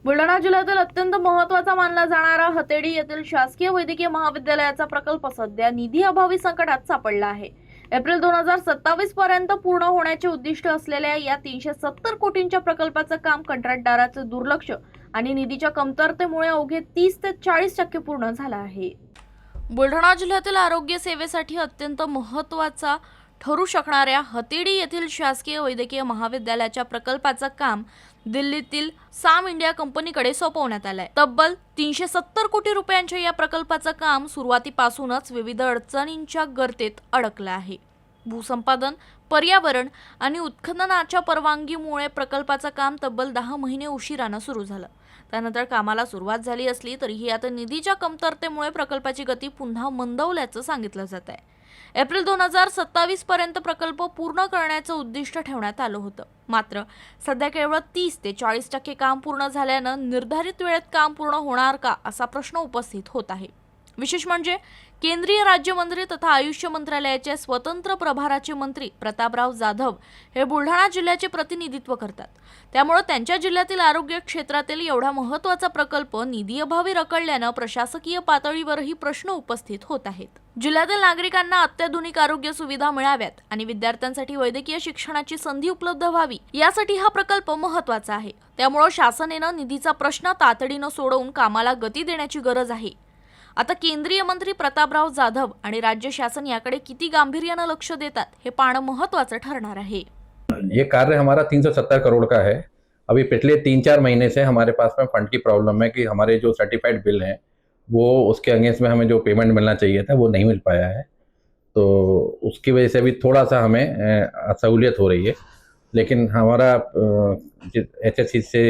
बुलढाणा जिल्ह्यातील अत्यंत महत्त्वाचा मानला जाणारा हतेडी येथील शासकीय वैद्यकीय महाविद्यालयाचा प्रकल्प सध्या निधी अभावी संकटात सापडला आहे। एप्रिल 2027 पर्यंत पूर्ण होण्याचे उद्दिष्ट असलेल्या या 370 कोटींच्या प्रकल्पाचं काम कंत्राटदाराचे दुर्लक्ष आणि निधीच्या कमतरतेमुळे अवघे 30 ते 40% पूर्ण झालं आहे। बुलढाणा जिल्ह्यातील आरोग्य सेवेसाठी अत्यंत महत्त्वाचा ठरू शकणाऱ्या हतेडी येथील शासकीय वैद्यकीय महाविद्यालयाच्या प्रकल्पाचं काम दिल्लीतील साम इंडिया कंपनीकडे सोपवण्यात आलंय। तब्बल 370 कोटी रुपयांच्या या प्रकल्पाचं काम सुरुवातीपासूनच विविध अडचणींच्या गर्तेत अडकलं आहे। भूसंपादन, पर्यावरण आणि उत्खननाच्या परवानगीमुळे प्रकल्पाचं काम तब्बल 10 महिने उशिराने सुरू झालं। त्यानंतर कामाला सुरुवात झाली असली तरीही आता निधीच्या कमतरतेमुळे प्रकल्पाची गती पुन्हा मंदवल्याचं सांगितलं जात आहे। एप्रिल 2027 पर्यंत प्रकल्प पूर्ण करण्याचं उद्दिष्ट ठेवण्यात आलं होतं। मात्र सध्या केवळ 30 ते 40% काम पूर्ण झाल्यानं निर्धारित वेळेत काम पूर्ण होणार का असा प्रश्न उपस्थित होत आहे। विशेष म्हणजे केंद्रीय राज्यमंत्री तथा आयुष मंत्रालयाचे स्वतंत्र प्रभाराचे मंत्री प्रतापराव जाधव हे बुलढाणा जिल्ह्याचे प्रतिनिधित्व करतात। त्यामुळे त्यांच्या जिल्ह्यातील आरोग्य क्षेत्रातील एवढा महत्त्वाचा प्रकल्प निधी अभावी रखडल्यानं प्रशासकीय पातळीवरही प्रश्न उपस्थित होत आहेत। जिल्ह्यातील नागरिकांना अत्याधुनिक आरोग्य सुविधा मिळाव्यात आणि विद्यार्थ्यांसाठी वैद्यकीय शिक्षणाची संधी उपलब्ध व्हावी यासाठी हा प्रकल्प महत्त्वाचा आहे। त्यामुळे शासनाने निधीचा प्रश्न तातडीने सोडवून कामाला गती देण्याची गरज आहे। आता केंद्रीय मंत्री प्रतापराव जाधव आणि राज्य शासन याकडे किती गांभीर्याने लक्ष देतात हे पाहणं महत्त्वाचं ठरणार आहे। ये कार्य हमारा 370 करोड़ का है। अभी पिछले 3-4 महीने से हमारे पास में फंड की प्रॉब्लम है कि हमारे जो सर्टिफाइड बिल हैं वो उसके अगेंस्ट में हमें जो पेमेंट मिलना चाहिए था वो नहीं मिल पाया है, तो उसकी वजह से अभी थोड़ा सा हमें असहूलियत हो रही है। लेकिन हमारा HSC से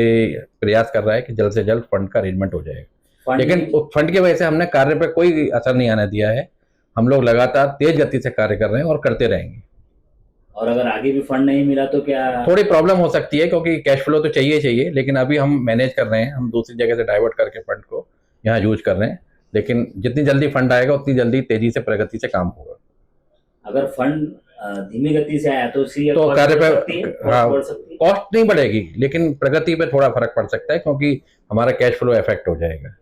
प्रयास कर रहा है कि जल्द से जल्द फंड का अरेंजमेंट हो जाएगा। लेकिन उस फंड की वजह से हमने कार्य पर कोई असर नहीं आने दिया है। हम लोग लगातार तेज गति से कार्य कर रहे हैं और करते रहेंगे। और अगर आगे भी फंड नहीं मिला तो क्या थोड़ी प्रॉब्लम हो सकती है, क्योंकि कैश फ्लो तो चाहिए, लेकिन अभी हम मैनेज कर रहे हैं। हम दूसरी जगह से डाइवर्ट करके फंड को यहाँ यूज कर रहे हैं, लेकिन जितनी जल्दी फंड आएगा उतनी जल्दी तेजी से प्रगति से काम होगा। अगर फंड धीमी गति से आया तो तो कार्य पे हाँ, बढ़ कॉस्ट नहीं बढ़ेगी, लेकिन प्रगति पे थोड़ा फर्क पड़ सकता है, क्योंकि हमारा कैश फ्लो इफेक्ट हो जाएगा।